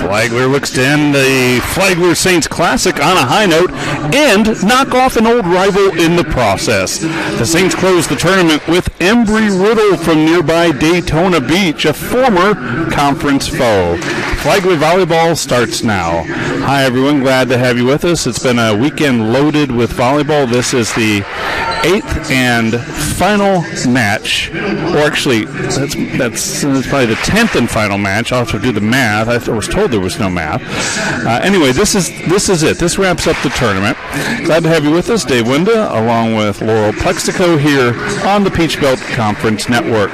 Flagler looks to end the Flagler Saints Classic on a high note and knock off an old rival in the process. The Saints close the tournament with Embry-Riddle from nearby Daytona Beach, a former conference foe. Flagler Volleyball starts now. Hi everyone, glad to have you with us. It's been a weekend loaded with volleyball. This is the 8th and final match, or actually that's probably the 10th and final match. I'll have to do the math. I was told there was no math. Anyway, this is it. This wraps up the tournament. Glad to have you with us, Dave Winda, along with Laurel Plexico here on the Peach Belt Conference Network.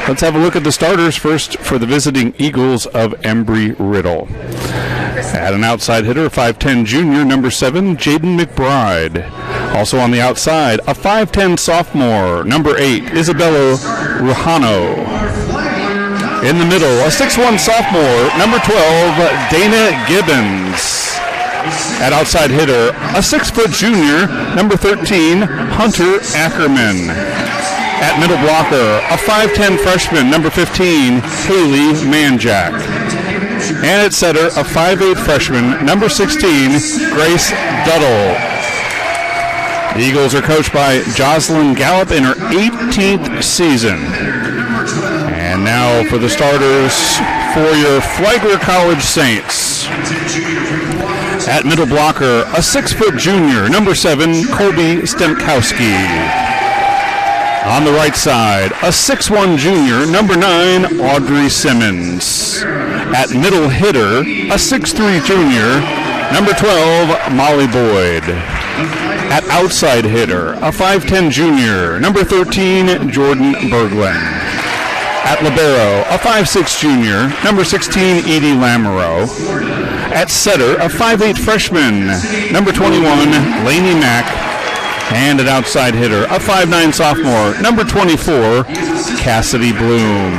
Let's have a look at the starters first for the visiting Eagles of Embry-Riddle. At an outside hitter, 5'10 junior, number 7, Jaden McBride. Also on the outside, a 5'10 sophomore, number 8, Isabella Rujano. In the middle, a 6'1 sophomore, number 12, Dana Gibbons. At outside hitter, a 6-foot junior, number 13, Hunter Ackerman. At middle blocker, a 5'10 freshman, number 15, Haley Manjack. And at setter, a 5'8 freshman, number 16, Grace Duddle. The Eagles are coached by Jocelyn Gallup in her 18th season. And now for the starters for your Flagler College Saints. At middle blocker, a 6-foot junior, number 7, Colby Stemkowski. On the right side, a 6'1 junior, number 9, Audrey Simmons. At middle hitter, a 6'3 junior, number 12, Molly Boyd. At outside hitter, a 5'10 junior, number 13, Jordan Berglund. At libero, a 5'6 junior, number 16, Edie Lamoureux. At setter, a 5'8 freshman, number 21, Lainey Mack. And an outside hitter, a 5'9 sophomore, number 24, Cassidy Bloom.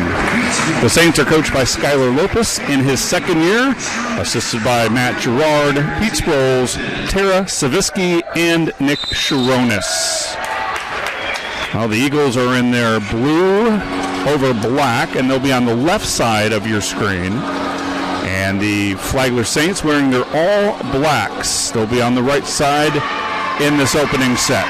The Saints are coached by Skylar Lopez in his second year, assisted by Matt Gerard, Pete Sproles, Tara Savitsky, and Nick Sharonis. Well, the Eagles are in their blue over black, and they'll be on the left side of your screen. And the Flagler Saints wearing their all blacks. They'll be on the right side in this opening set.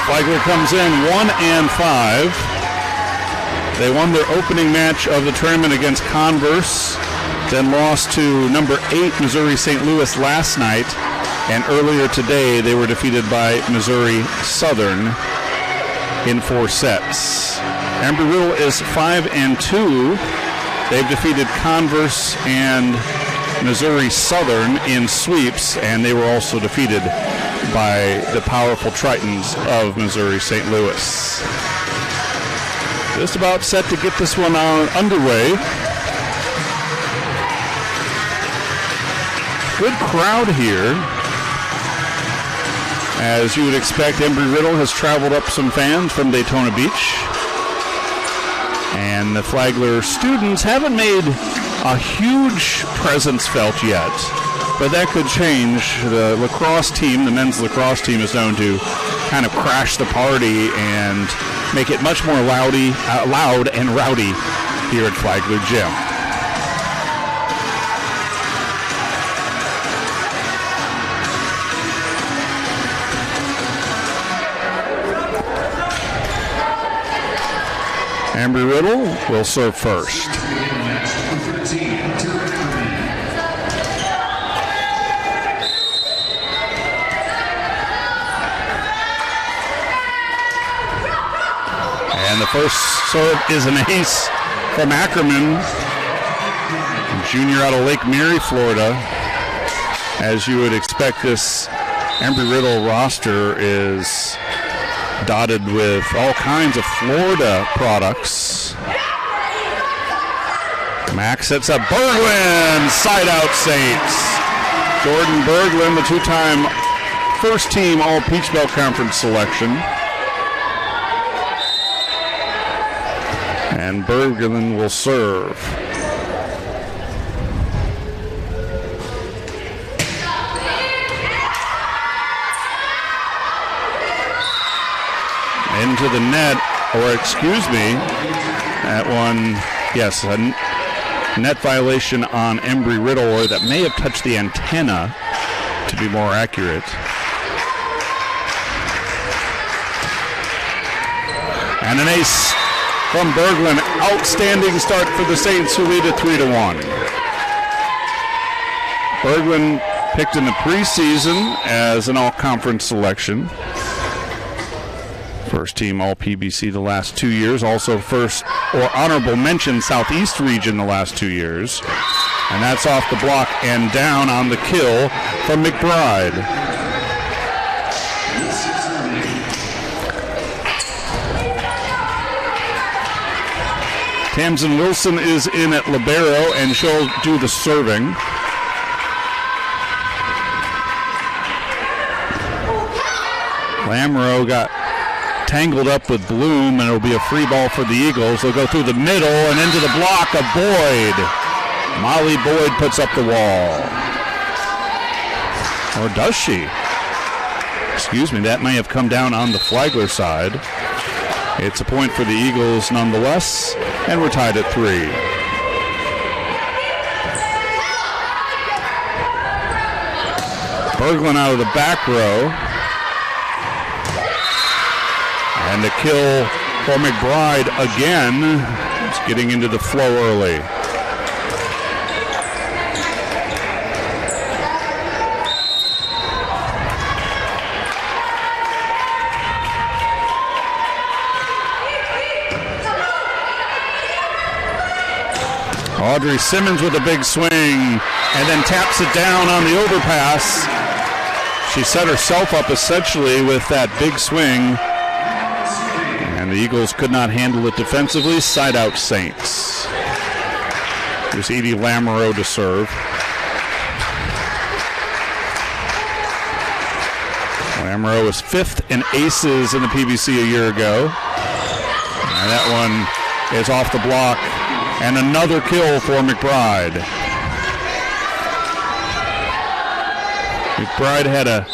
Flagler comes in 1-5. They won their opening match of the tournament against Converse, then lost to number 8 Missouri St. Louis last night, and earlier today they were defeated by Missouri Southern in 4 sets. Embry-Riddle is 5-2. They've defeated Converse and Missouri Southern in sweeps, and they were also defeated by the powerful Tritons of Missouri St. Louis. Just about set to get this one underway. Good crowd here. As you would expect, Embry-Riddle has traveled up some fans from Daytona Beach. And the Flagler students haven't made a huge presence felt yet, but that could change. The lacrosse team, the men's lacrosse team, is known to kind of crash the party and make it much more loud and rowdy here at Flagler Gym. Embry-Riddle will serve first. And the first serve is an ace from Ackerman, junior out of Lake Mary, Florida. As you would expect, this Embry-Riddle roster is dotted with all kinds of Florida products. Max sets up Berglund, side out Saints. Jordan Berglund, the two-time first team All Peach Belt Conference selection. And Berglund will serve. Into the net, that one, yes, a net violation on Embry-Riddle, or that may have touched the antenna, to be more accurate. And an ace from Berglund. Outstanding start for the Saints, who lead it 3-1. Berglund picked in the preseason as an all-conference selection. First team All-PBC the last 2 years. Also first or honorable mention Southeast region the last 2 years. And that's off the block and down on the kill from McBride. Tamsin Wilson is in at libero, and she'll do the serving. Lamoureux got tangled up with Bloom, and it'll be a free ball for the Eagles. They'll go through the middle and into the block of Boyd. Molly Boyd puts up the wall. Or does she? Excuse me, that may have come down on the Flagler side. It's a point for the Eagles nonetheless, and we're tied at 3. Berglund out of the back row. And the kill for McBride again. It's getting into the flow early. Audrey Simmons with a big swing and then taps it down on the overpass. She set herself up essentially with that big swing. And the Eagles could not handle it defensively. Side out Saints. Here's Edie Lamoureux to serve. Lamoureux was 5th in aces in the PBC a year ago. And that one is off the block. And another kill for McBride. McBride had a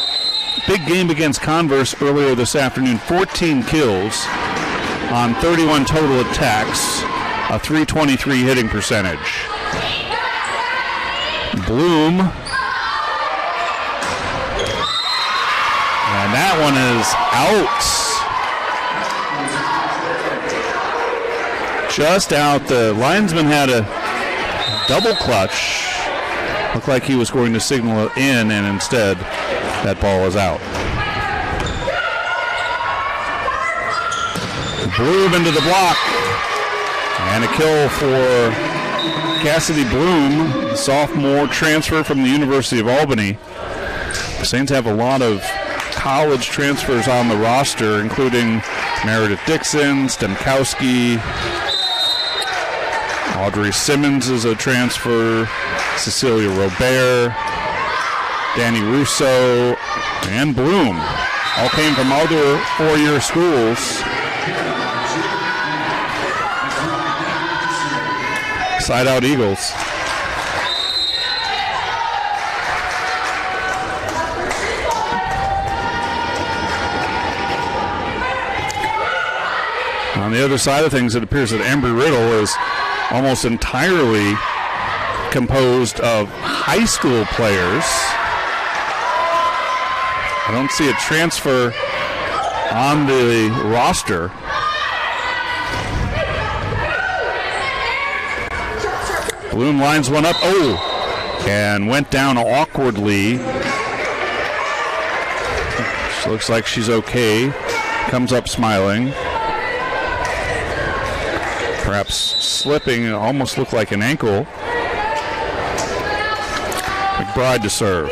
big game against Converse earlier this afternoon. 14 kills on 31 total attacks, a .323 hitting percentage. Bloom. And that one is out. Just out. The linesman had a double clutch. Looked like he was going to signal it in, and instead that ball is out. Bloom into the block. And a kill for Cassidy Bloom, sophomore transfer from the University of Albany. The Saints have a lot of college transfers on the roster, including Meredith Dixon, Stemkowski. Audrey Simmons is a transfer. Cecilia Robert, Danny Russo, and Bloom all came from other four-year schools. Side out Eagles. On the other side of things, it appears that Embry-Riddle is almost entirely composed of high school players. I don't see a transfer on the roster. Bloom lines one up. Oh! And went down awkwardly. She looks like she's okay. Comes up smiling. Perhaps slipping. It almost looked like an ankle. McBride to serve.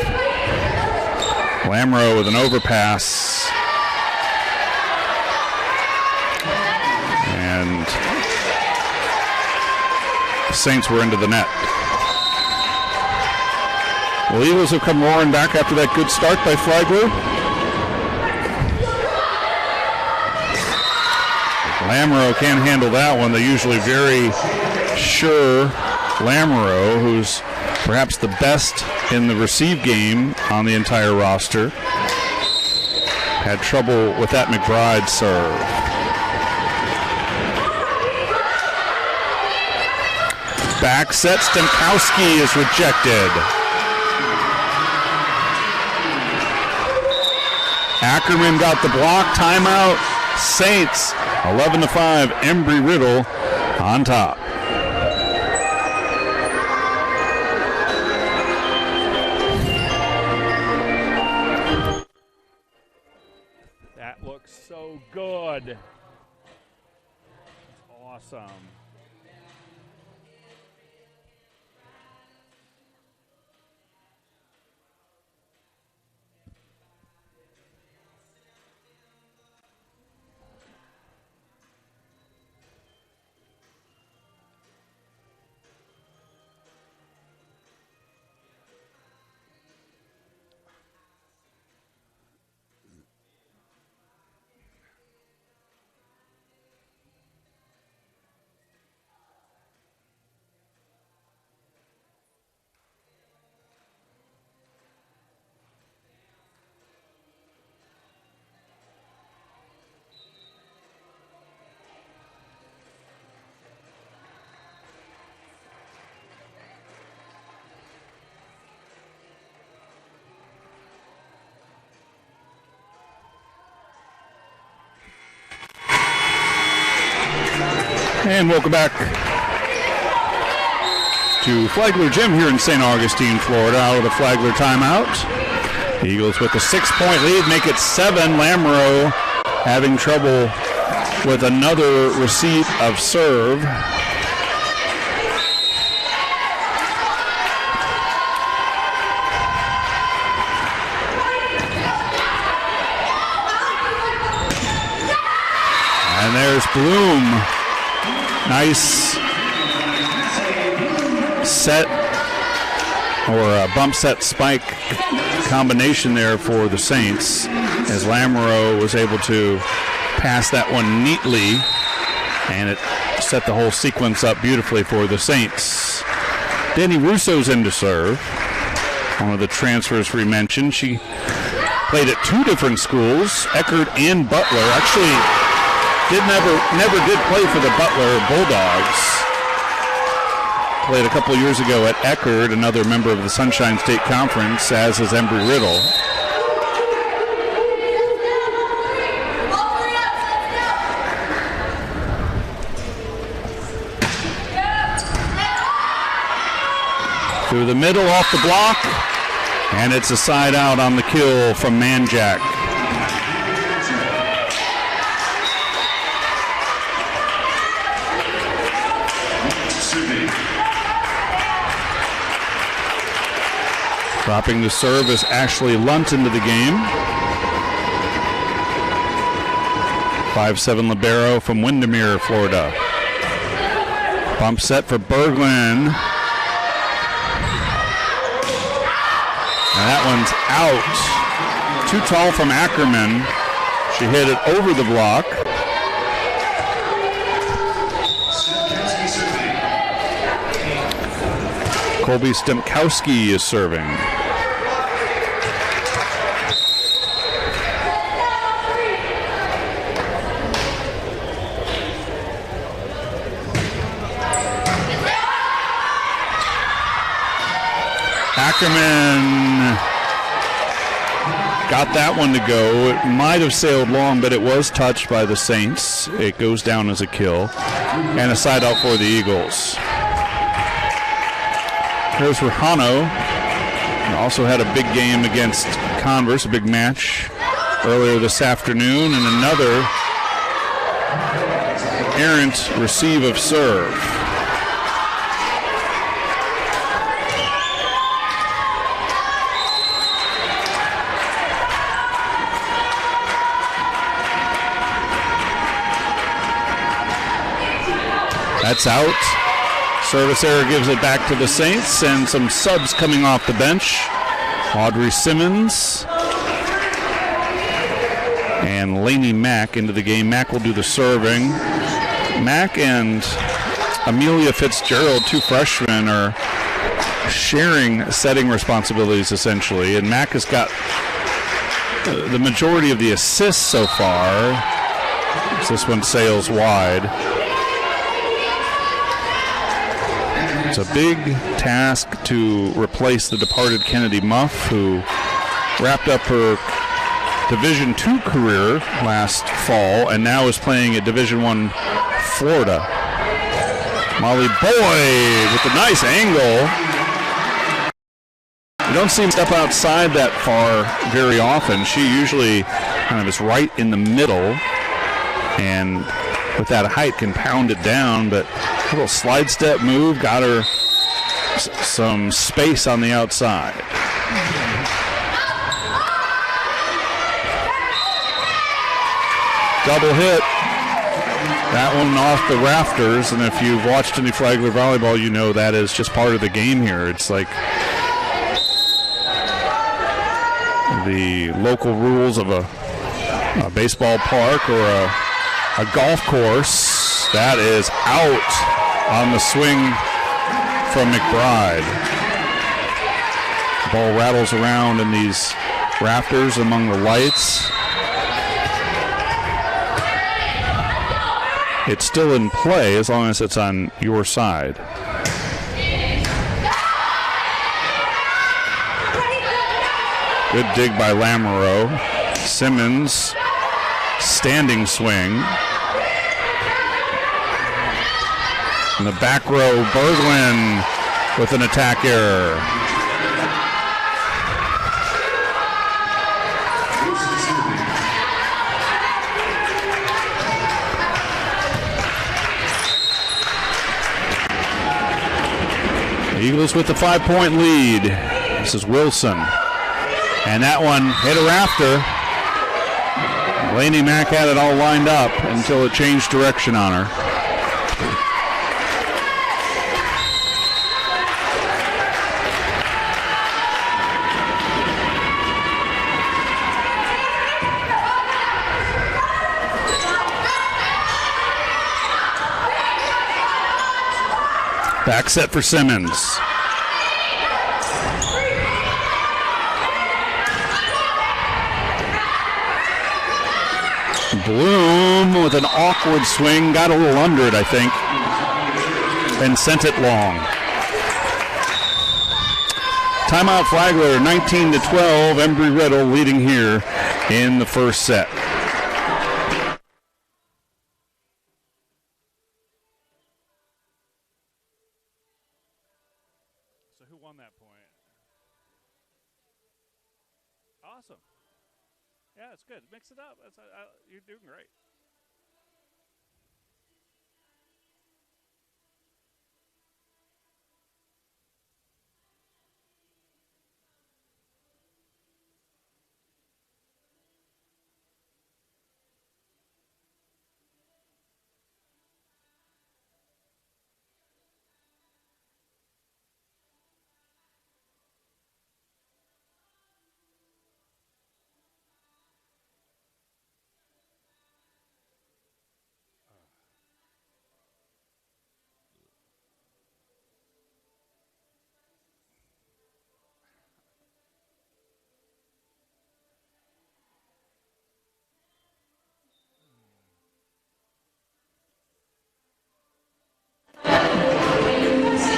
Lamoureux with an overpass. And the Saints were into the net. The Eagles have come roaring back after that good start by Flagler. Lamoureux can't handle that one. The usually very sure Lamoureux, who's perhaps the best in the receive game on the entire roster, had trouble with that McBride serve. Back set, Stemkowski is rejected. Ackerman got the block, timeout, Saints, 11-5, Embry-Riddle on top. That looks so good. That's awesome. And welcome back to Flagler Gym here in St. Augustine, Florida. Out of the Flagler timeout. Eagles with a 6-point lead, make it 7. Lamoureux having trouble with another receipt of serve. And there's Bloom. Nice set or a bump set spike combination there for the Saints as Lamoureux was able to pass that one neatly, and it set the whole sequence up beautifully for the Saints. Danny Russo's in to serve. One of the transfers we mentioned. She played at 2 different schools, Eckerd and Butler. Actually, never did play for the Butler Bulldogs. Played a couple years ago at Eckerd, another member of the Sunshine State Conference, as is Embry-Riddle. Through the middle, off the block, and it's a side out on the kill from Manjack. Dropping the serve is Ashley Lunt into the game. 5'7" libero from Windermere, Florida. Bump set for Berglund. And that one's out. Too tall from Ackerman. She hit it over the block. Colby Stemkowski is serving. Ackerman got that one to go. It might have sailed long, but it was touched by the Saints. It goes down as a kill. And a side out for the Eagles. Here's Rajano. Also had a big game against Converse, a big match earlier this afternoon, and another errant receive of serve. That's out. Service error gives it back to the Saints, and some subs coming off the bench. Audrey Simmons and Lainey Mack into the game. Mack will do the serving. Mack and Amelia Fitzgerald, 2 freshmen, are sharing setting responsibilities essentially, and Mack has got the majority of the assists so far. This one sails wide. It's a big task to replace the departed Kennedy Muff, who wrapped up her Division II career last fall and now is playing at Division I Florida. Molly Boyd with a nice angle. You don't see him step outside that far very often. She usually kind of is right in the middle, and with that height can pound it down, but a little slide step move got her some space on the outside. Double hit. That one off the rafters, and if you've watched any Flagler volleyball, you know that is just part of the game here. It's like the local rules of a baseball park or a golf course. That is out on the swing from McBride. The ball rattles around in these rafters among the lights. It's still in play as long as it's on your side. Good dig by Lamoureux. Simmons, standing swing. In the back row, Berglund with an attack error. The Eagles with the 5-point lead. This is Wilson. And that one hit a rafter. Lainey Mack had it all lined up until it changed direction on her. Back set for Simmons. Bloom with an awkward swing, got a little under it, I think, and sent it long. Timeout Flagler, 19-12, Embry-Riddle leading here in the first set. So who won that point? Awesome. Yeah, it's good. Mix it up. You're doing great.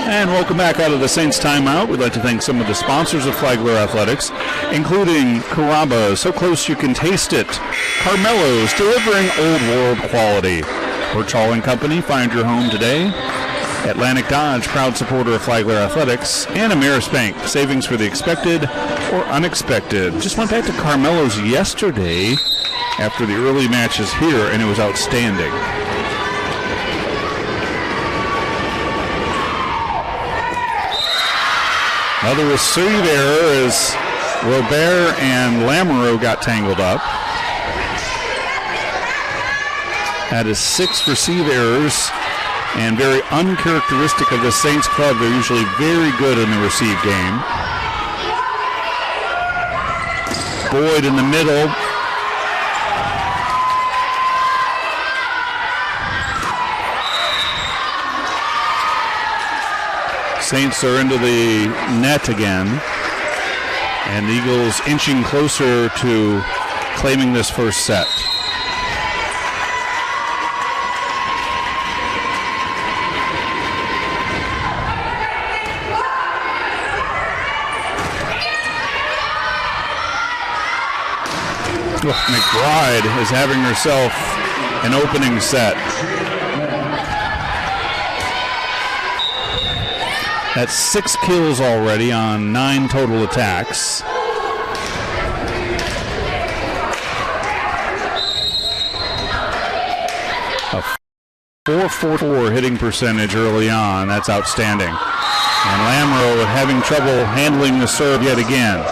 And welcome back out of the Saints timeout. We'd like to thank some of the sponsors of Flagler Athletics, including Carrabba's, so close you can taste it. Carmelo's, delivering old world quality. Birch Hall & Company, find your home today. Atlantic Dodge, proud supporter of Flagler Athletics. And Ameris Bank, savings for the expected or unexpected. Just went back to Carmelo's yesterday after the early matches here, and it was outstanding. Another receive error as Robert and Lamoureux got tangled up. That is 6 receive errors, and very uncharacteristic of the Saints club. They're usually very good in the receive game. Boyd in the middle. Saints are into the net again, and the Eagles inching closer to claiming this first set. McBride is having herself an opening set. That's 6 kills already on 9 total attacks. A 4.44 hitting percentage early on. That's outstanding. And Lamoureux having trouble handling the serve yet again.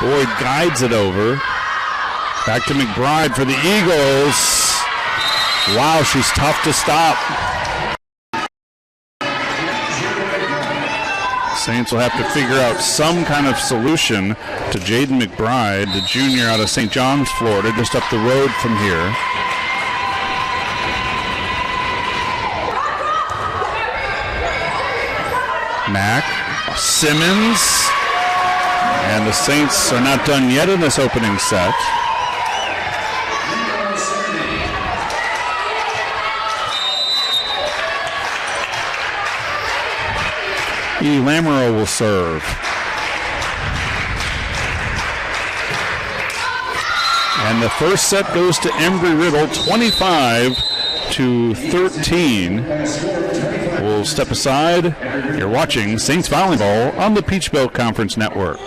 Boyd guides it over. Back to McBride for the Eagles. Wow, she's tough to stop. Saints will have to figure out some kind of solution to Jaden McBride, the junior out of St. John's, Florida, just up the road from here. Mack, Simmons. And the Saints are not done yet in this opening set. E. Lamoureux will serve. And the first set goes to Embry-Riddle, 25-13. We'll step aside. You're watching Saints Volleyball on the Peach Belt Conference Network.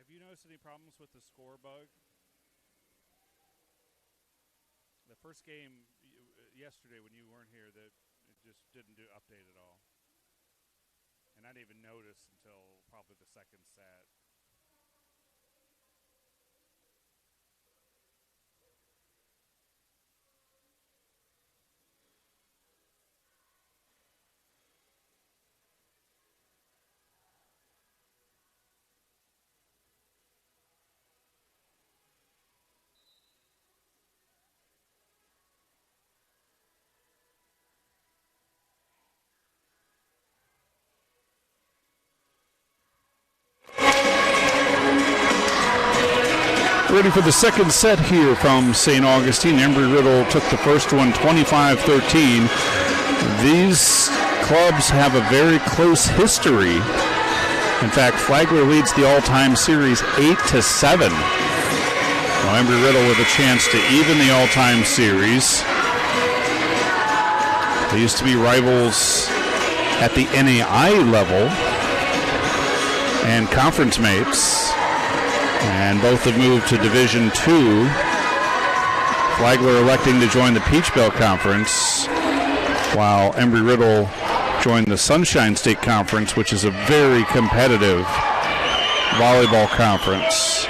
Have you noticed any problems with the score bug? The first game yesterday when you weren't here, that it just didn't update at all. And I didn't even notice until probably the second set. Ready for the second set here from St. Augustine. Embry-Riddle took the first one 25-13. These clubs have a very close history. In fact, Flagler leads the all-time series 8-7. Now Embry-Riddle with a chance to even the all-time series. They used to be rivals at the NAI level and conference mates. And both have moved to Division II. Flagler electing to join the Peach Belt Conference, while Embry-Riddle joined the Sunshine State Conference, which is a very competitive volleyball conference.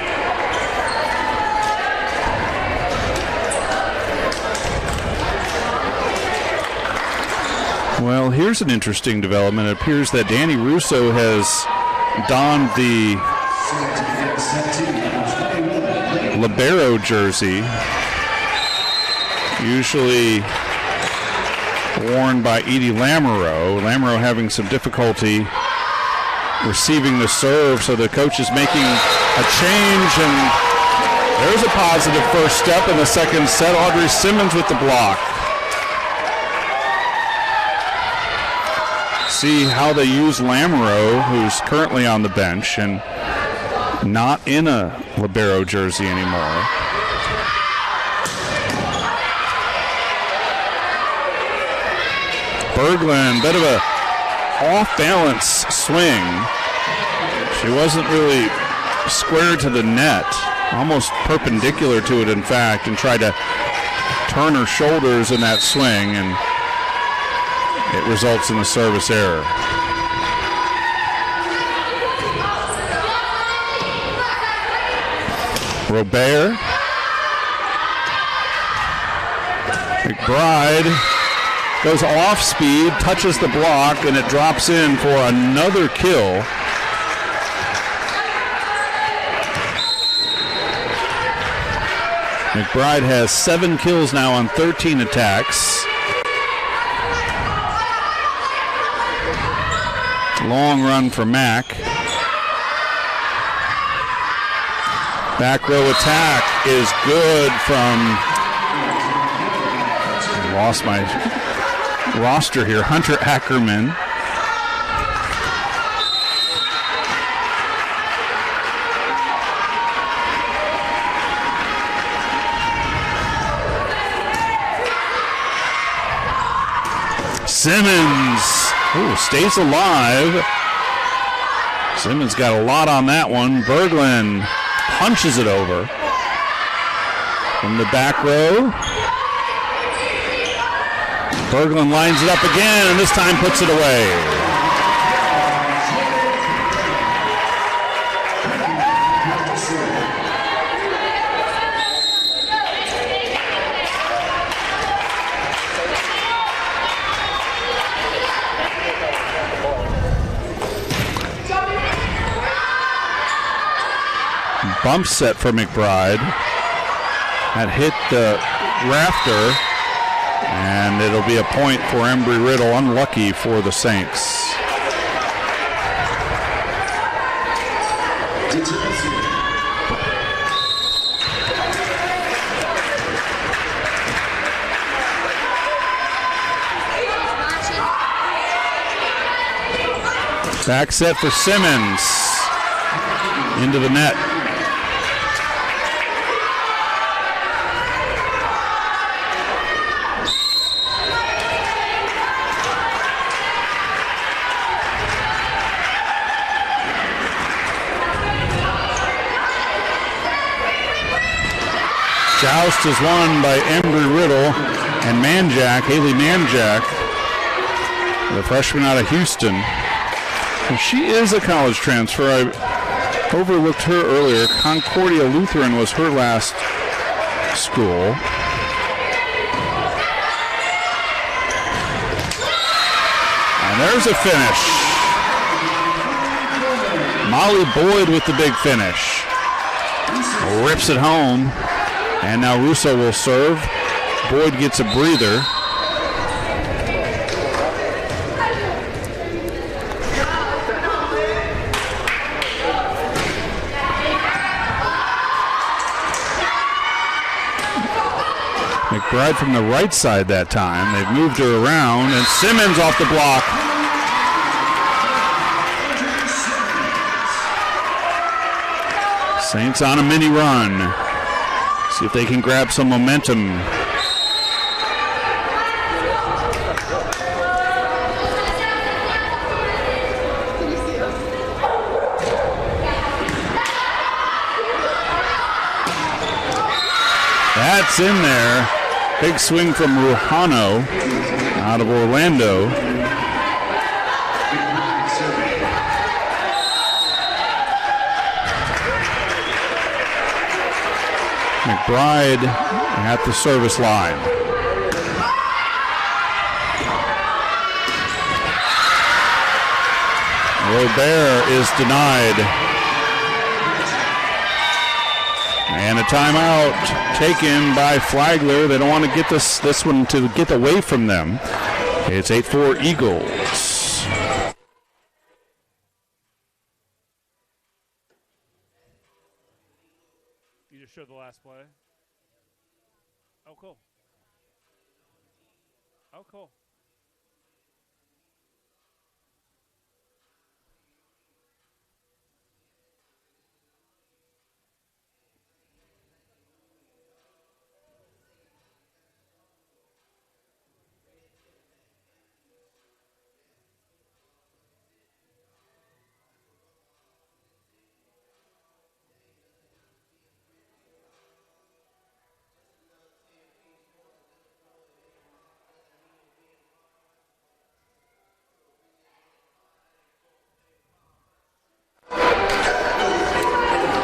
Well, here's an interesting development. It appears that Danny Russo has donned the libero jersey, usually worn by Edie Lamoureux. Lamoureux having some difficulty receiving the serve, so the coach is making a change, and there's a positive first step in the second set. Audrey Simmons with the block. See how they use Lamoureux, who's currently on the bench and not in a libero jersey anymore. Berglund, bit of a off-balance swing. She wasn't really square to the net, almost perpendicular to it, in fact, and tried to turn her shoulders in that swing, and it results in a service error. Robert. McBride goes off speed, touches the block, and it drops in for another kill. McBride has 7 kills now on 13 attacks. Long run for Mack. Back row attack is good from, lost my roster here, Hunter Ackerman. Simmons, stays alive. Simmons got a lot on that one. Berglund punches it over from the back row. Berglund lines it up again, and this time puts it away. Bump set for McBride. That hit the rafter, and it'll be a point for Embry-Riddle. Unlucky for the Saints. Back set for Simmons. Into the net. Joust is won by Embry-Riddle and Manjack, Haley Manjack, the freshman out of Houston. And she is a college transfer. I overlooked her earlier. Concordia Lutheran was her last school. And there's a finish. Molly Boyd with the big finish. Rips it home. And now Russo will serve. Boyd gets a breather. McBride from the right side that time. They've moved her around, and Simmons off the block. Saints on a mini run. See if they can grab some momentum. That's in there. Big swing from Ruhano out of Orlando. McBride at the service line. Robert is denied. And a timeout taken by Flagler. They don't want to get this one to get away from them. It's 8-4 Eagles. You just showed the last play. Oh, cool. Oh, cool.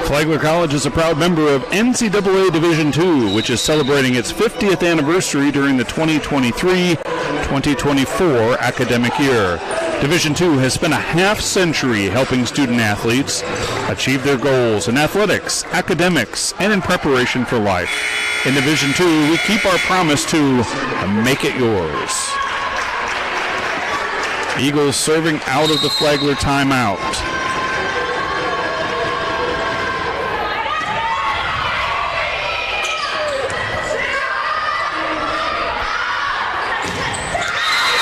Flagler College is a proud member of NCAA Division II, which is celebrating its 50th anniversary during the 2023-2024 academic year. Division II has spent a half-century helping student athletes achieve their goals in athletics, academics, and in preparation for life. In Division II, we keep our promise to make it yours. Eagles serving out of the Flagler timeout.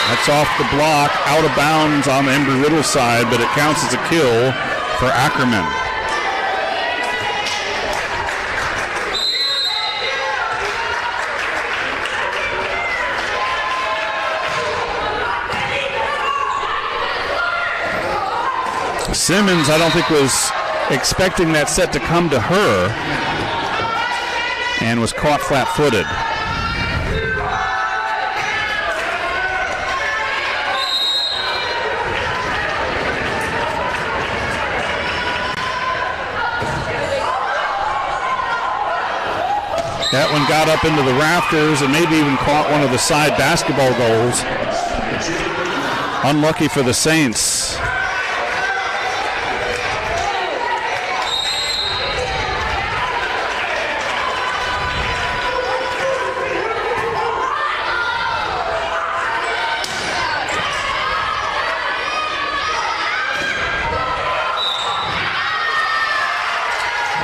That's off the block, out of bounds on the Embry-Riddle side, but it counts as a kill for Ackerman. Simmons, I don't think, was expecting that set to come to her and was caught flat-footed. That one got up into the rafters and maybe even caught one of the side basketball goals. Unlucky for the Saints.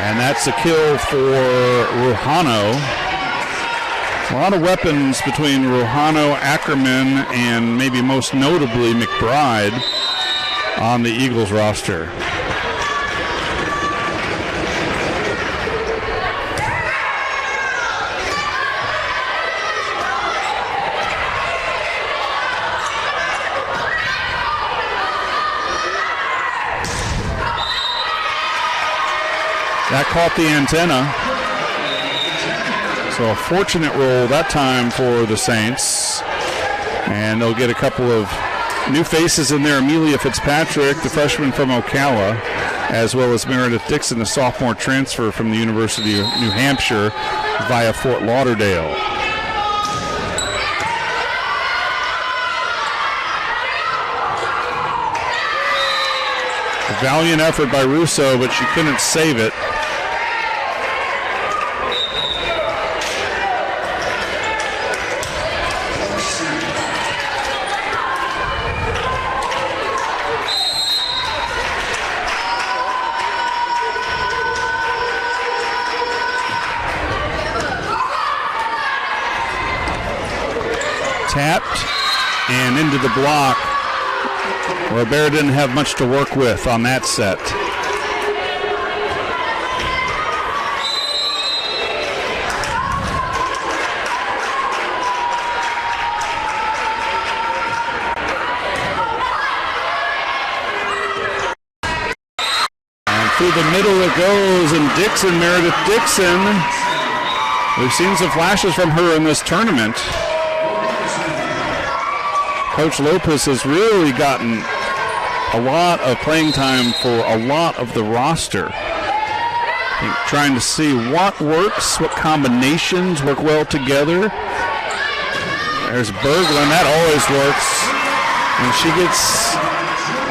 And that's a kill for Ruhano. A lot of weapons between Ruhano, Ackerman, and maybe most notably McBride on the Eagles roster. That caught the antenna. So a fortunate roll that time for the Saints. And they'll get a couple of new faces in there. Amelia Fitzpatrick, the freshman from Ocala, as well as Meredith Dixon, the sophomore transfer from the University of New Hampshire via Fort Lauderdale. A valiant effort by Russo, but she couldn't save it. Tapped and into the block. Robert didn't have much to work with on that set. And through the middle it goes, and Dixon, Meredith Dixon, We've seen some flashes from her in this tournament. Coach Lopez has really gotten a lot of playing time for a lot of the roster. I think trying to see what works, what combinations work well together. There's Berglund, that always works. When she gets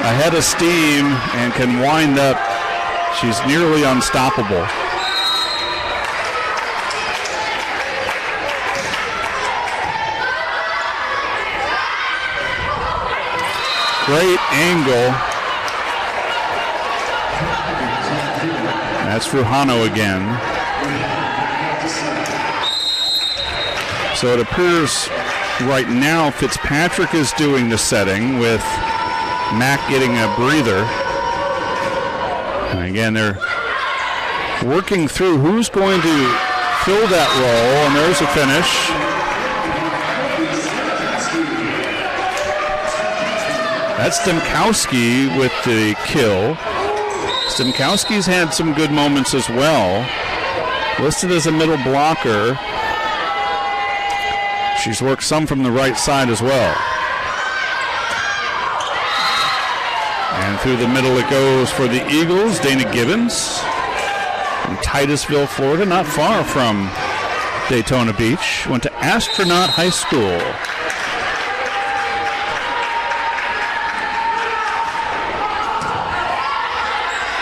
ahead of steam and can wind up, she's nearly unstoppable. Great angle. That's Ruhano again. So it appears right now Fitzpatrick is doing the setting with Mack getting a breather. And again, they're working through who's going to fill that role, and there's a finish. That's Stemkowski with the kill. Stemkowski's had some good moments as well. Listed as a middle blocker. She's worked some from the right side as well. And through the middle it goes for the Eagles. Dana Gibbons from Titusville, Florida, not far from Daytona Beach. Went to Astronaut High School.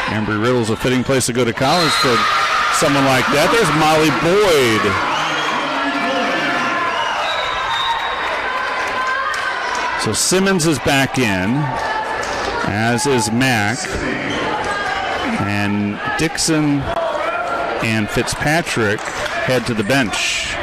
Embry-Riddle's a fitting place to go to college for someone like that. There's Molly Boyd. So Simmons is back in, as is Mack. And Dixon and Fitzpatrick head to the bench.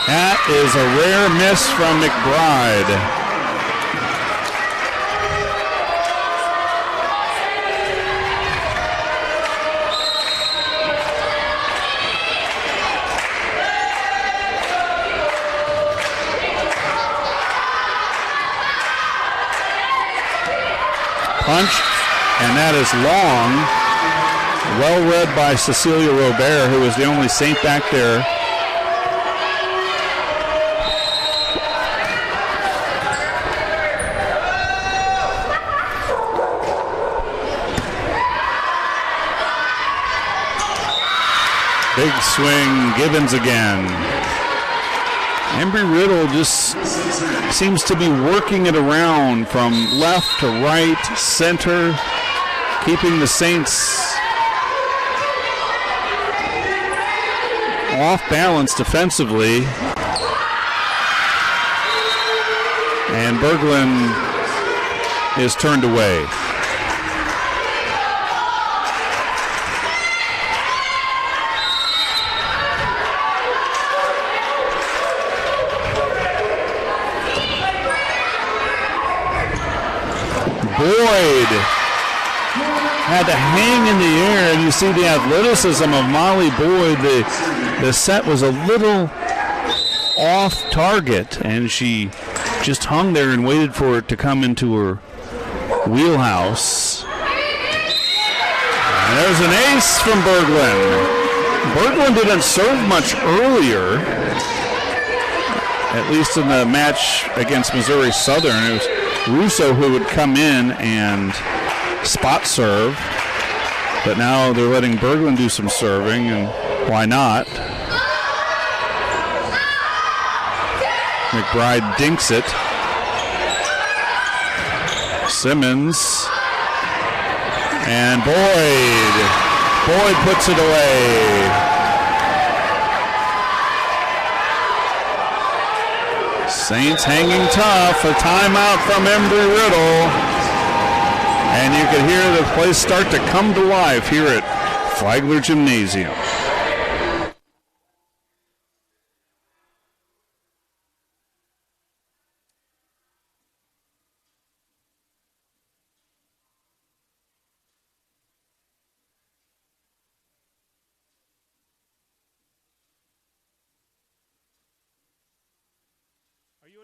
That is a rare miss from McBride. Punch, and that is long. Well read by Cecilia Robert, who was the only Saint back there. Big swing, Gibbons again. Embry-Riddle just seems to be working it around from left to right, center, keeping the Saints off balance defensively. And Berglund is turned away. Boyd had to hang in the air, and you see the athleticism of Molly Boyd. The set was a little off target, and she just hung there and waited for it to come into her wheelhouse. And there's an ace from Berglund. Berglund didn't serve much earlier, at least in the match against Missouri Southern. It was Russo who would come in and spot serve, but now they're letting Berglund do some serving, and why not? McBride dinks it. Simmons and Boyd puts it away. Saints hanging tough. A timeout from Embry-Riddle. And you can hear the place start to come to life here at Flagler Gymnasium.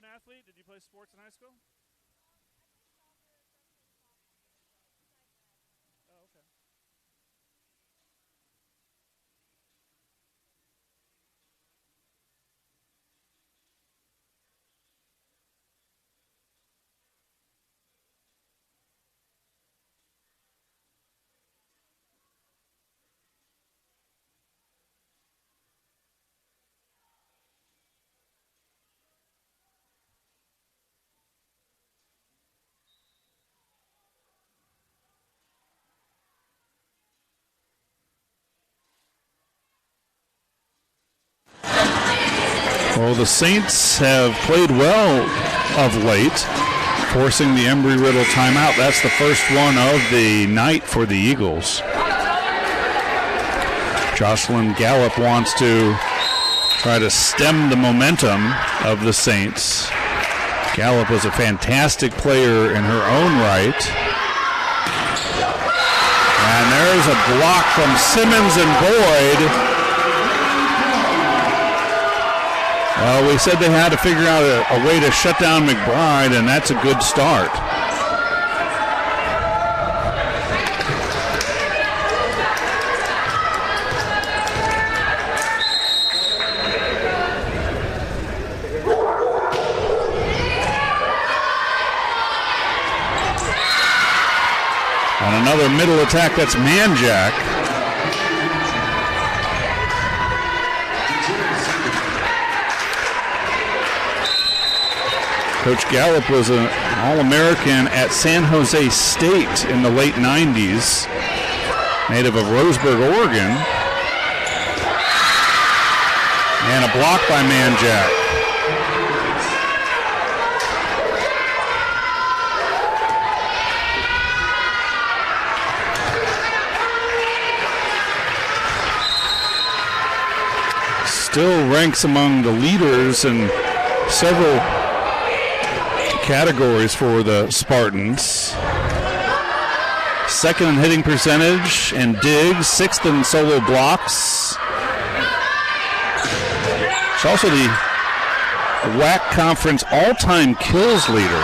an athlete? Did you play sports in high school? Oh, okay. Well, the Saints have played well of late, forcing the Embry-Riddle timeout. That's the first one of the night for the Eagles. Jocelyn Gallup wants to try to stem the momentum of the Saints. Gallup was a fantastic player in her own right. And there's a block from Simmons and Boyd. Well, we said they had to figure out a way to shut down McBride, and that's a good start. On another middle attack, that's Manjack. Coach Gallup was an All-American at San Jose State in the late 90s, native of Roseburg, Oregon. And a block by Manjack. Still ranks among the leaders in several categories for the Spartans. Second in hitting percentage and digs, sixth in solo blocks. She's also the WAC Conference all-time kills leader.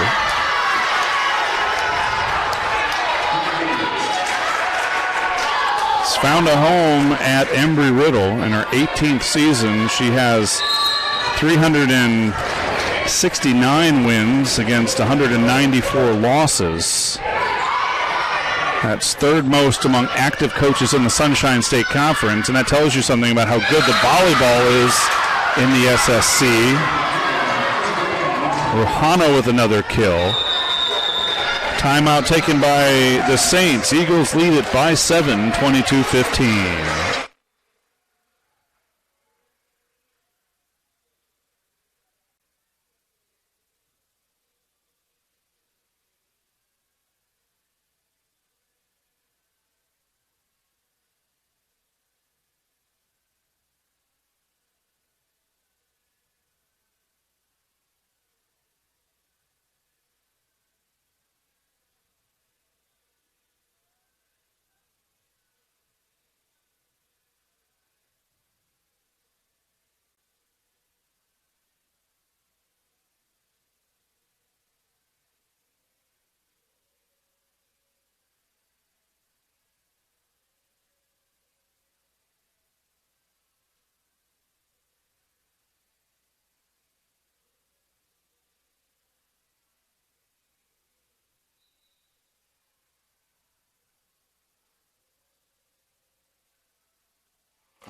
She's found a home at Embry-Riddle in her 18th season. She has 369 wins against 194 losses. That's third most among active coaches in the Sunshine State Conference, and that tells you something about how good the volleyball is in the SSC. Rohana with another kill. Timeout taken by the Saints. Eagles lead it by 7, 22-15.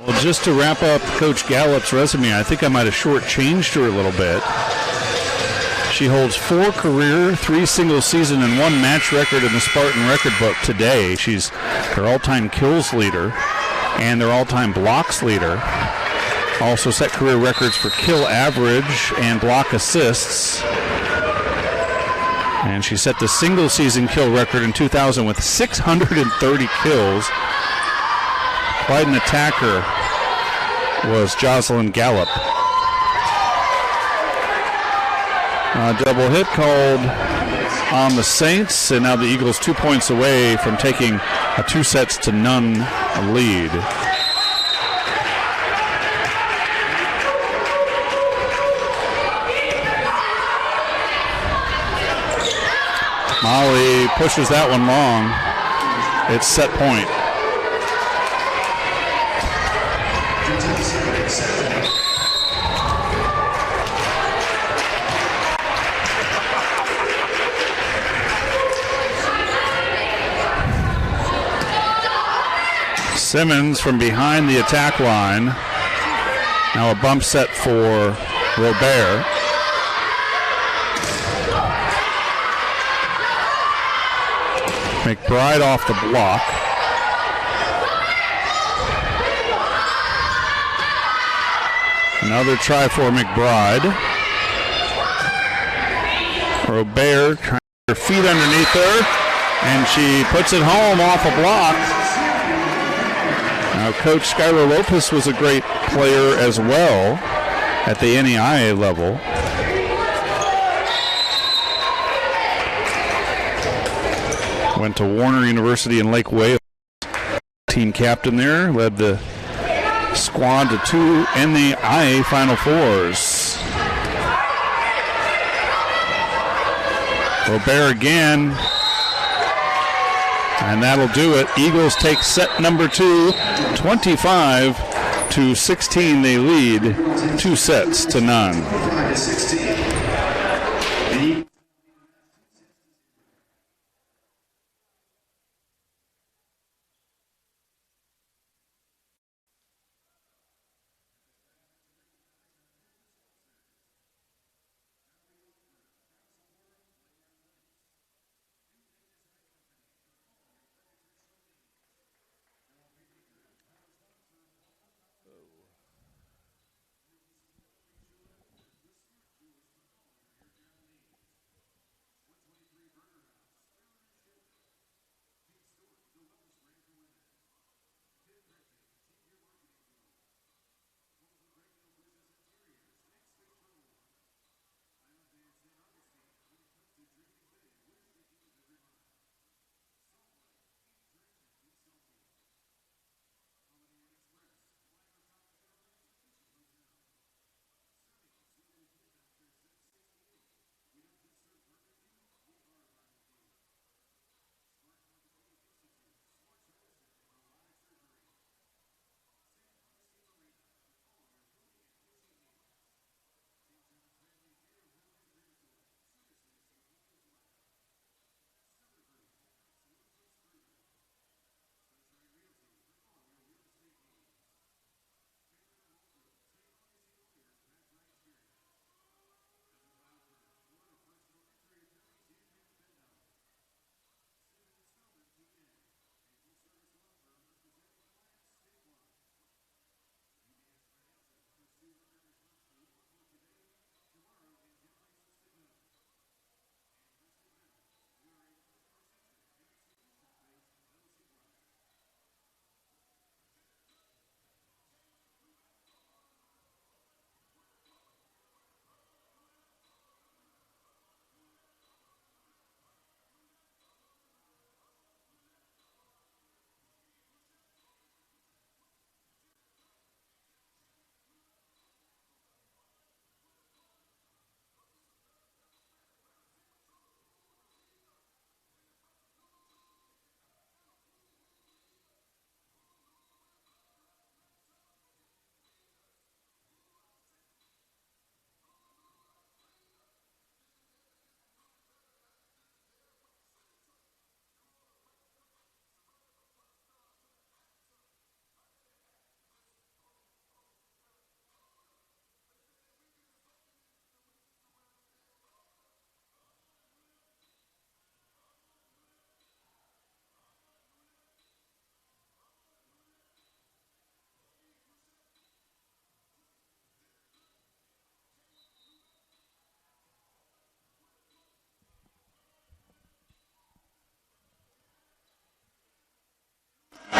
Well, just to wrap up Coach Gallup's resume, I think I might have shortchanged her a little bit. She holds 4 career, 3 single season, and 1 match record in the Spartan record book today. She's their all-time kills leader and their all-time blocks leader. Also set career records for kill average and block assists. And she set the single season kill record in 2000 with 630 kills. Quite an attacker was Jocelyn Gallup. A double hit called on the Saints, and now the Eagles 2 points away from taking a 2-0 lead. Holly pushes that one long. It's set point. Simmons from behind the attack line. Now a bump set for Robert. McBride off the block. Another try for McBride. Robert trying her feet underneath her, and she puts it home off a block. Now, Coach Skylar Lopez was a great player as well at the NEIA level. Went to Warner University in Lake Wales. Team captain there, led the squad to 2 NEIA Final Fours. Robert again. And that'll do it. Eagles take set number 2, 25-16. They lead 2 sets to none.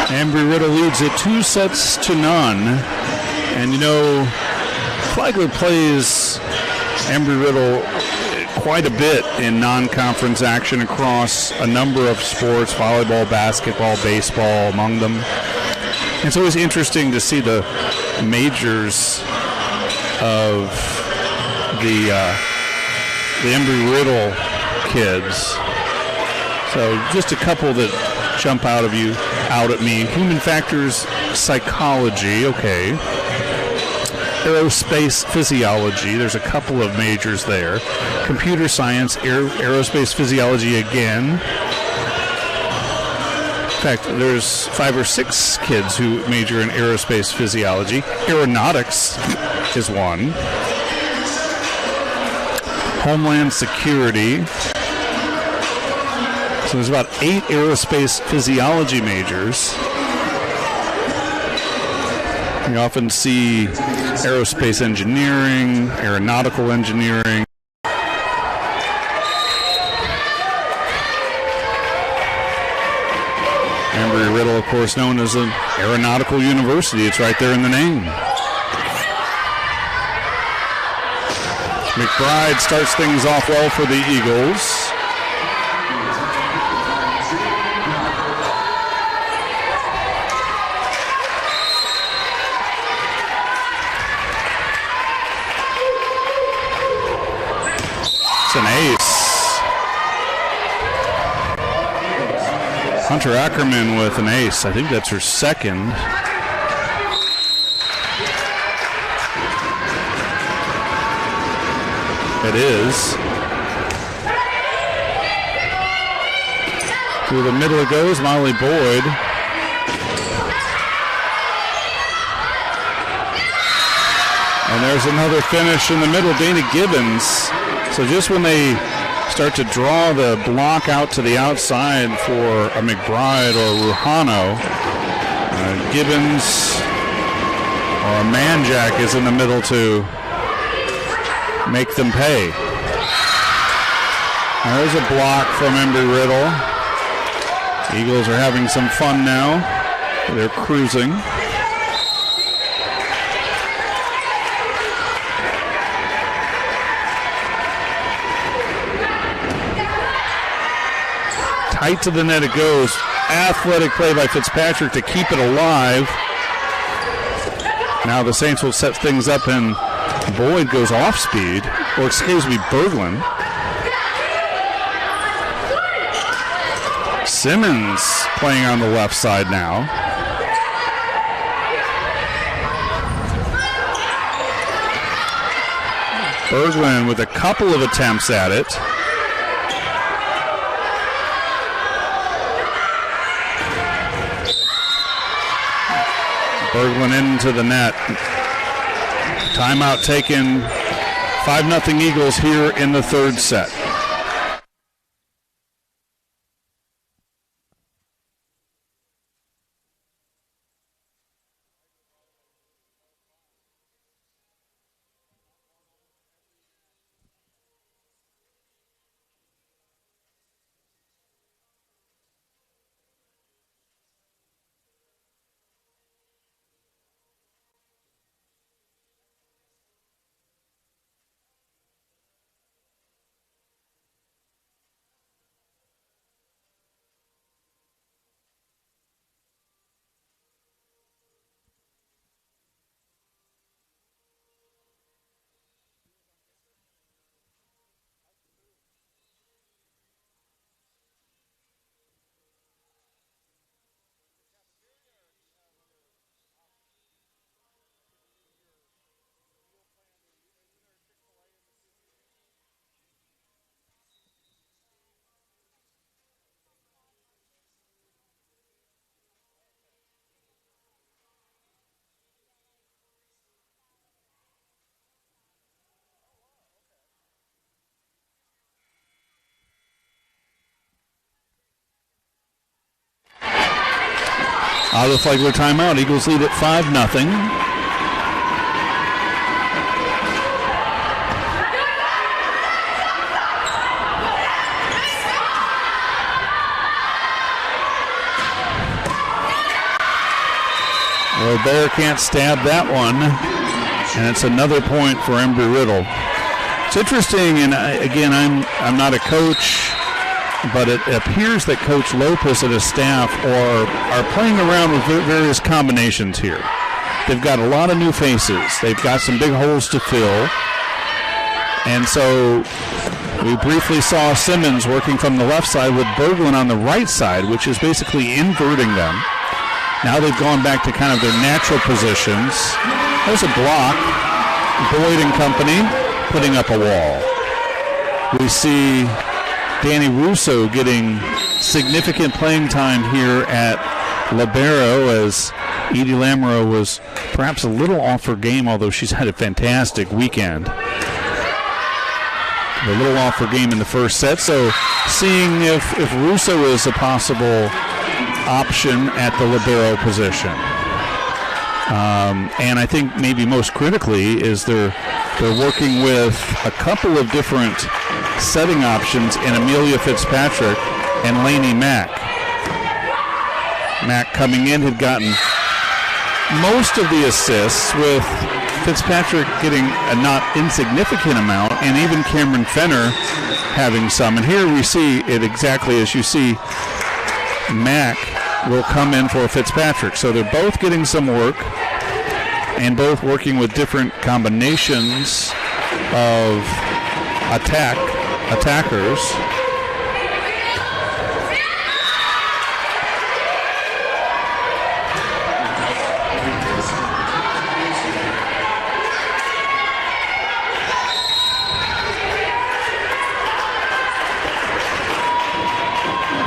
Embry-Riddle leads it 2-0. And you know, Flagler plays Embry-Riddle quite a bit in non-conference action across a number of sports, volleyball, basketball, baseball among them. It's always interesting to see the majors of the Embry-Riddle kids So just a couple that jump out at me. Human factors psychology, okay. Aerospace physiology, there's a couple of majors there. Computer science, aerospace physiology again. In fact, there's 5 or 6 kids who major in aerospace physiology. Aeronautics is one. Homeland security. So there's about 8 aerospace physiology majors. You often see aerospace engineering, aeronautical engineering. Embry-Riddle, of course, known as an aeronautical university. It's right there in the name. McBride starts things off well for the Eagles. It's an ace. Hunter Ackerman with an ace. I think that's her second. It is. Through the middle it goes, Molly Boyd. And there's another finish in the middle, Dana Gibbons. So just when they start to draw the block out to the outside for a McBride or Ruhano, Gibbons or a Manjack is in the middle to make them pay. There's a block from Embry-Riddle. Eagles are having some fun now. They're cruising. Tight to the net it goes. Athletic play by Fitzpatrick to keep it alive. Now the Saints will set things up and Boyd goes off speed, or excuse me, Berglund. Simmons playing on the left side now. Berglund with a couple of attempts at it. Berglund into the net. Timeout taken. 5-0 Eagles here in the third set. Out of the Flagler timeout, Eagles lead at 5-0. Well, Bear can't stab that one, and it's another point for Embry-Riddle. It's interesting, and again, I'm not a coach, but it appears that Coach Lopez and his staff are playing around with various combinations here. They've got a lot of new faces. They've got some big holes to fill. And so We briefly saw Simmons working from the left side with Berglund on the right side, which is basically inverting them. Now they've gone back to kind of their natural positions. There's a block. Boyd and company putting up a wall. We see Danny Russo getting significant playing time here at libero, as Edie Lamoureux was perhaps a little off her game, although she's had a fantastic weekend. A little off her game in the first set, so seeing if Russo is a possible option at the libero position. And I think maybe most critically is they're working with a couple of different setting options in Amelia Fitzpatrick and Lainey Mack. Mack coming in had gotten most of the assists, with Fitzpatrick getting a not insignificant amount, and even Cameron Fenner having some. And here we see it exactly as you see. Mack will come in for Fitzpatrick. So they're both getting some work and both working with different combinations of attackers.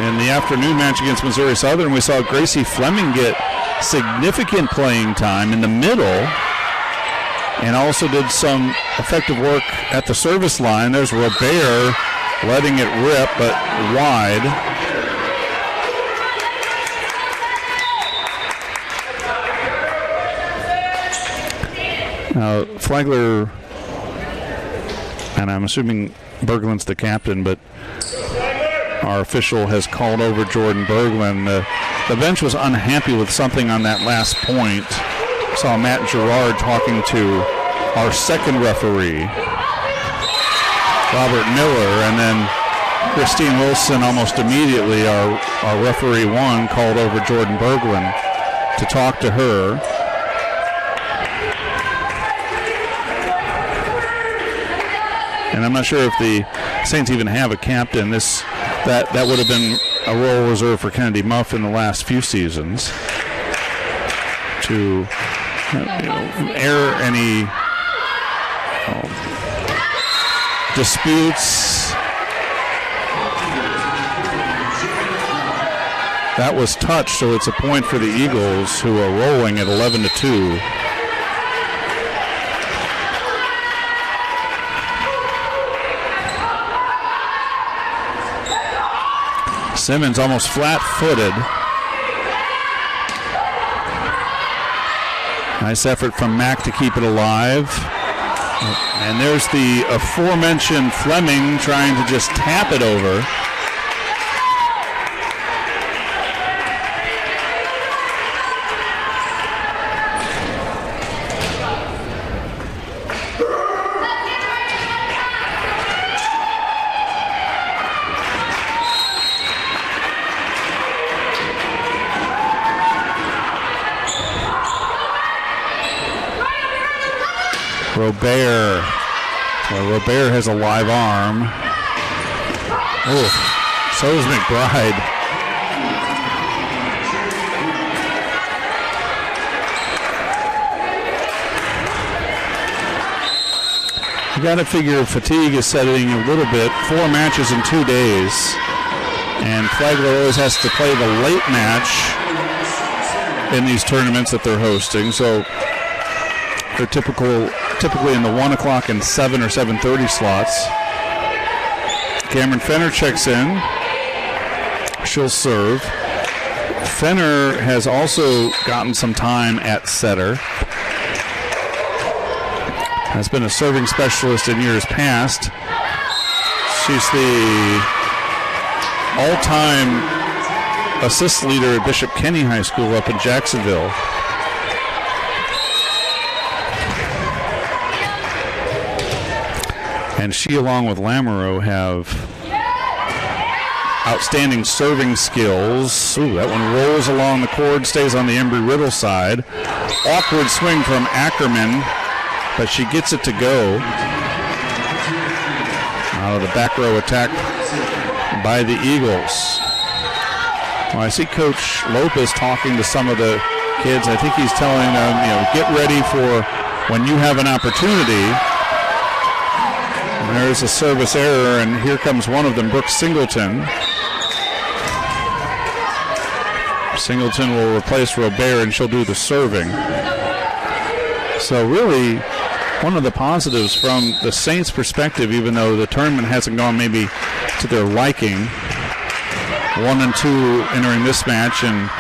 In the afternoon match against Missouri Southern, we saw Gracie Fleming get significant playing time in the middle and also did some effective work at the service line. There's Robert letting it rip, but wide. Now, Flagler, and I'm assuming Berglund's the captain, but our official has called over Jordan Berglund. The bench was unhappy with something on that last point. Saw Matt Gerard talking to our second referee, Robert Miller, and then Christine Wilson almost immediately, our referee one, called over Jordan Berglund to talk to her. And I'm not sure if the Saints even have a captain. That would have been a role reserved for Kennedy Muff in the last few seasons to air any disputes. That was touched, so it's a point for the Eagles, who are rolling at 11-2. Simmons almost flat-footed. Nice effort from Mack to keep it alive. And there's the aforementioned Fleming trying to just tap it over. Robert. Well, Robert has a live arm. Oh, so is McBride. You got to figure fatigue is setting a little bit. 4 matches in 2 days. And Flagler always has to play the late match in these tournaments that they're hosting. So they're typically in the 1 o'clock and 7 or 7:30 slots. Cameron Fenner checks in. She'll serve. Fenner has also gotten some time at setter. Has been a serving specialist in years past. She's the all-time assist leader at Bishop Kenny High School up in Jacksonville. And she, along with Lamoureux, have outstanding serving skills. Ooh, that one rolls along the cord, stays on the Embry-Riddle side. Awkward swing from Ackerman, but she gets it to go. Out of the back row attack by the Eagles. Well, I see Coach Lopez talking to some of the kids. I think he's telling them, get ready for when you have an opportunity. And there's a service error, and here comes one of them, Brooks Singleton. Singleton will replace Robert, and she'll do the serving. So really, one of the positives from the Saints' perspective, even though the tournament hasn't gone maybe to their liking, 1-2 entering this match and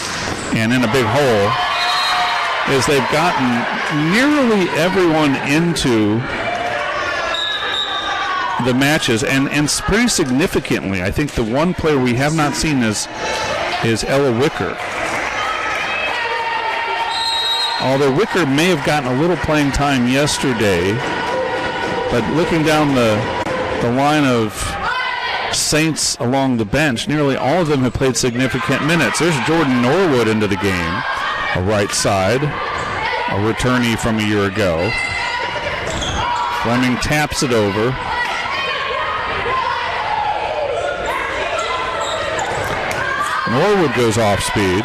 in a big hole, is they've gotten nearly everyone into the matches, and pretty significantly. I think the one player we have not seen is Ella Wicker. Although Wicker may have gotten a little playing time yesterday, but looking down the line of Saints along the bench, nearly all of them have played significant minutes. There's Jordan Norwood into the game, a right side, a returnee from a year ago. Fleming taps it over. Norwood goes off speed.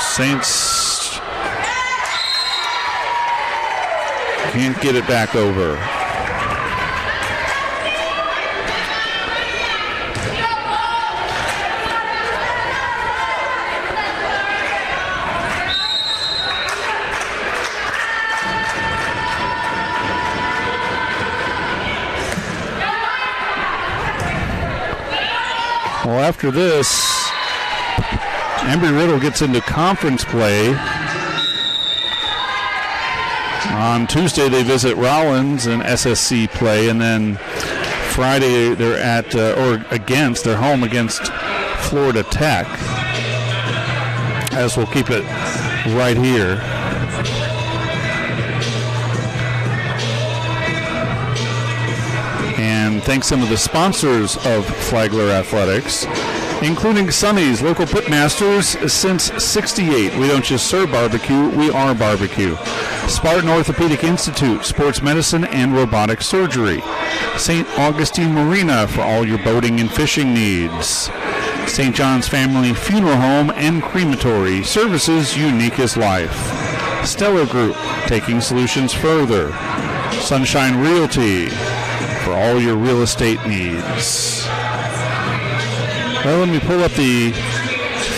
Saints can't get it back over. Well, after this, Embry-Riddle gets into conference play. On Tuesday, they visit Rollins in SSC play, and then Friday they're they're home against Florida Tech. As we'll keep it right here. And thanks some of the sponsors of Flagler Athletics, including Sonny's, local pitmasters since '68. We don't just serve barbecue, we are barbecue. Spartan Orthopedic Institute, sports medicine and robotic surgery. St. Augustine Marina for all your boating and fishing needs. St. John's Family Funeral Home and Crematory, services unique as life. Stellar Group, taking solutions further. Sunshine Realty, for all your real estate needs. Well, let me pull up the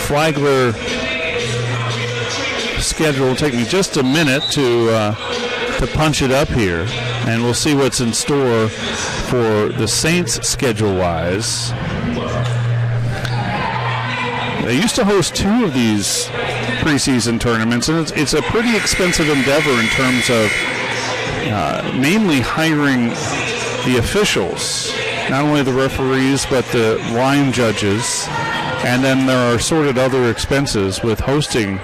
Flagler schedule. It'll take me just a minute to punch it up here, and we'll see what's in store for the Saints schedule-wise. They used to host 2 of these preseason tournaments, and it's a pretty expensive endeavor in terms of mainly hiring the officials, not only the referees, but the line judges. And then there are assorted other expenses with hosting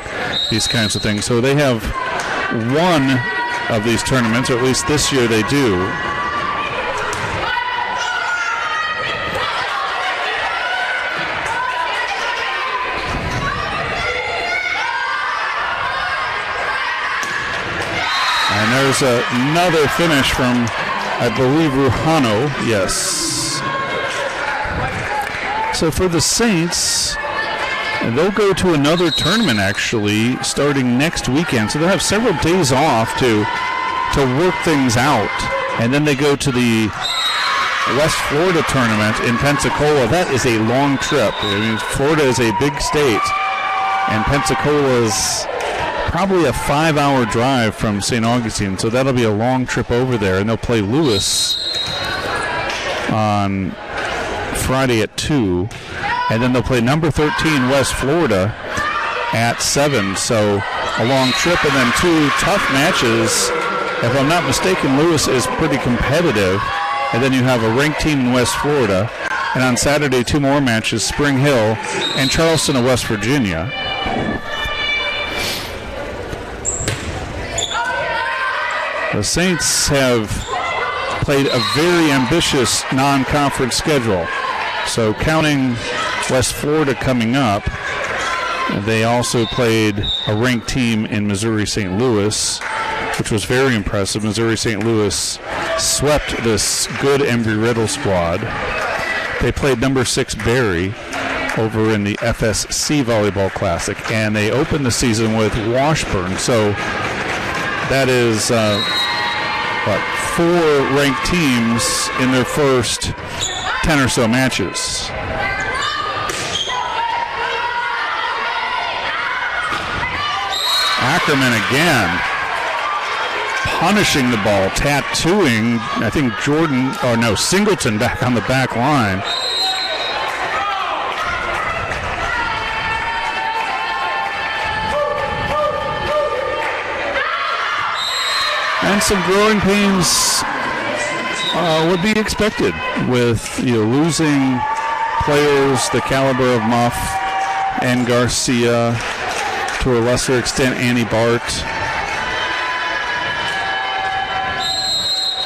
these kinds of things. So they have one of these tournaments, or at least this year they do. And there's another finish from, I believe, Ruhano. Yes. So for the Saints, they'll go to another tournament actually starting next weekend. So they'll have several days off to work things out. And then they go to the West Florida tournament in Pensacola. That is a long trip. I mean, Florida is a big state, and Pensacola is probably a 5-hour drive from St. Augustine. So that'll be a long trip over there. And they'll play Lewis on Friday at 2, and then they'll play number 13 West Florida at 7. So a long trip and then 2 tough matches. If I'm not mistaken, Lewis is pretty competitive, and then you have a ranked team in West Florida, and on Saturday 2 more matches, Spring Hill and Charleston of West Virginia. The Saints have played a very ambitious non-conference schedule. So counting West Florida coming up, they also played a ranked team in Missouri St. Louis. which was very impressive. Missouri St. Louis swept this good Embry-Riddle squad. They played number 6 Barry over in the FSC Volleyball Classic, and they opened the season with Washburn. So that is 4 ranked teams in their first 10 or so matches. Ackerman again punishing the ball, tattooing, I think Singleton back on the back line. And some growing pains would be expected with losing players the caliber of Muff and Garcia, to a lesser extent Annie Bart,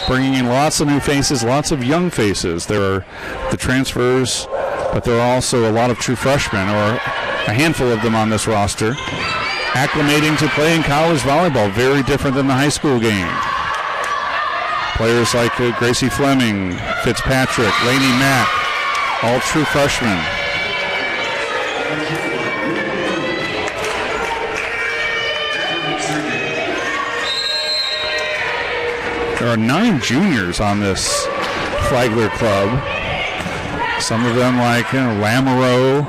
bringing in lots of new faces, lots of young faces. There are the transfers, but there are also a lot of true freshmen, or a handful of them on this roster, acclimating to playing college volleyball, very different than the high school game. Players like Gracie Fleming, Fitzpatrick, Lainey Mack, all true freshmen. There are 9 juniors on this Flagler club. Some of them, like Lamoureux,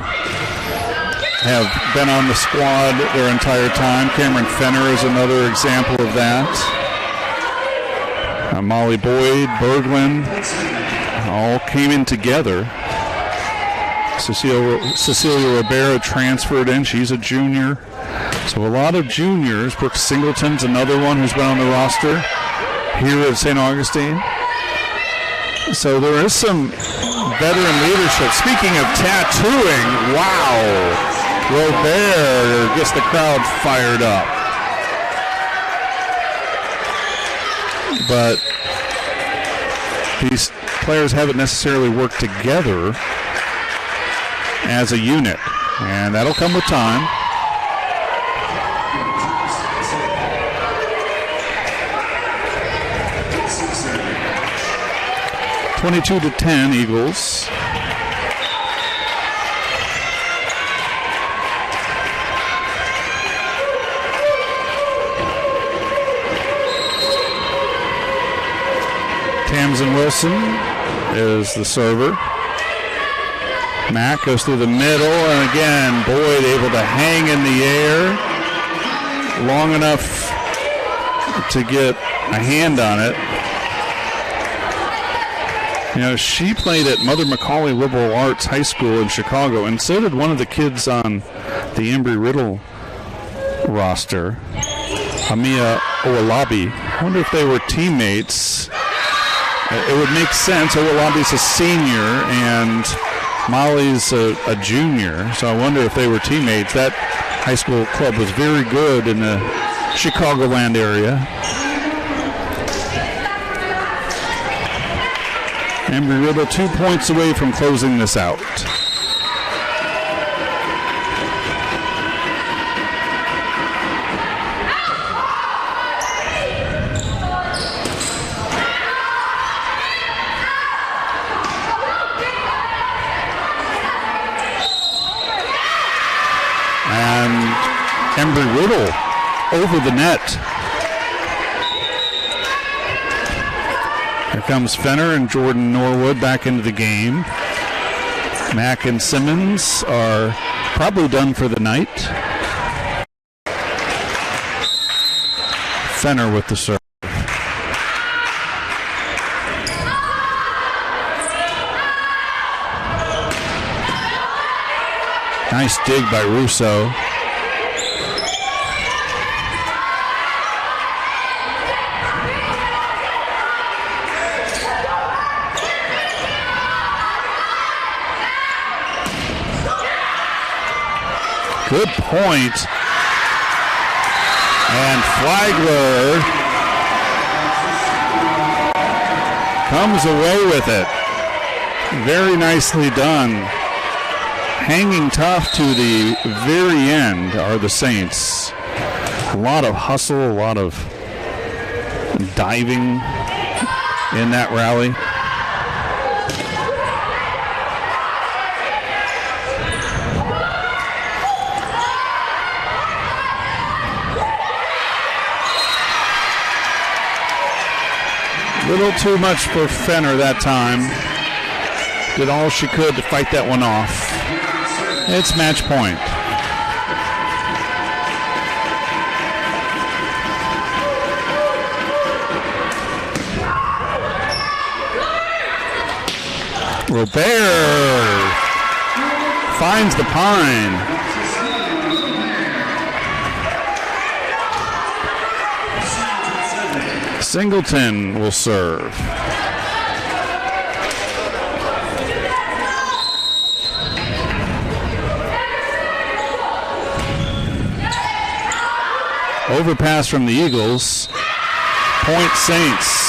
have been on the squad their entire time. Cameron Fenner is another example of that. Molly Boyd, Berglund, all came in together. Cecilia Ribeiro transferred in. She's a junior. So a lot of juniors. Brooke Singleton's another one who's been on the roster here at St. Augustine. So there is some veteran leadership. Speaking of tattooing, wow. Robert gets the crowd fired up. But these players haven't necessarily worked together as a unit, and that'll come with time. (22-10) Eagles. Tamsin Wilson is the server. Mack goes through the middle, and again, Boyd able to hang in the air long enough to get a hand on it. She played at Mother McCauley Liberal Arts High School in Chicago, and so did one of the kids on the Embry-Riddle roster, Amia Owalabi. I wonder if they were teammates. It would make sense. Owalabi's a senior, and Molly's a junior, so I wonder if they were teammates. That high school club was very good in the Chicagoland area. Embry-Riddle 2 points away from closing this out. And Embry-Riddle over the net. Here comes Fenner and Jordan Norwood back into the game. Mack and Simmons are probably done for the night. Fenner with the serve. Nice dig by Russo. Good point. And Flagler comes away with it. Very nicely done. Hanging tough to the very end are the Saints. A lot of hustle, a lot of diving in that rally. Little too much for Fenner that time. Did all she could to fight that one off. It's match point. Robert finds the pine. Singleton will serve. Overpass from the Eagles. Point Saints.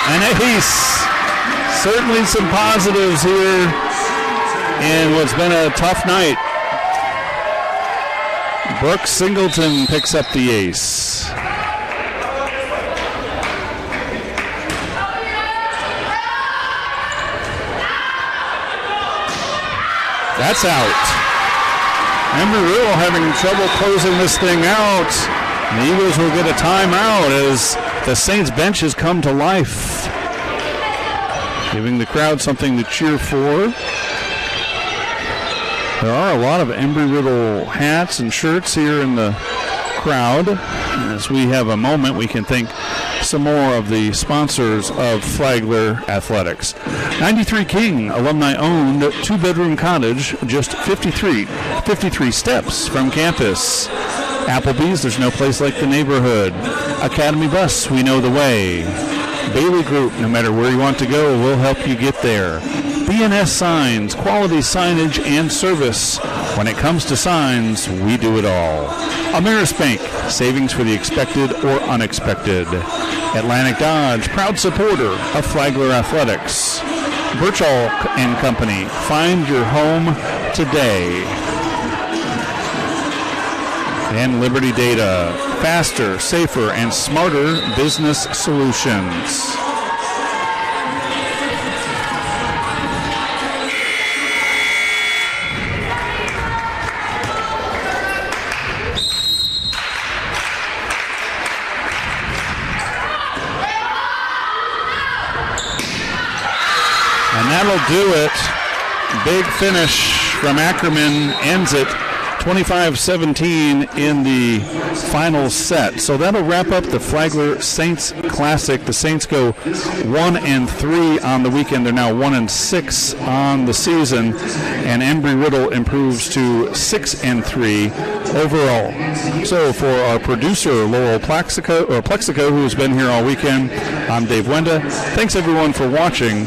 An ace. Certainly some positives here in what's been a tough night. Brooke Singleton picks up the ace. That's out. Embry-Riddle having trouble closing this thing out. The Eagles will get a timeout as the Saints bench has come to life, giving the crowd something to cheer for. There are a lot of Embry-Riddle hats and shirts here in the crowd. As we have a moment, we can thank some more of the sponsors of Flagler Athletics. 93 King, alumni-owned, two-bedroom cottage, just 53 steps from campus. Applebee's, there's no place like the neighborhood. Academy Bus, we know the way. Bailey Group, no matter where you want to go, we'll help you get there. B&S Signs, quality signage and service. When it comes to signs, we do it all. Ameris Bank, savings for the expected or unexpected. Atlantic Dodge, proud supporter of Flagler Athletics. Birchall and Company, find your home today. And Liberty Data, faster, safer, and smarter business solutions. And that'll do it. Big finish from Ackerman ends it 25-17 in the final set. So that'll wrap up the Flagler Saints Classic. The Saints go 1-3 on the weekend. They're now 1-6 on the season, and Embry-Riddle improves to 6-3 overall. So for our producer Laurel Plexico, who's been here all weekend, I'm Dave Wenda. Thanks everyone for watching.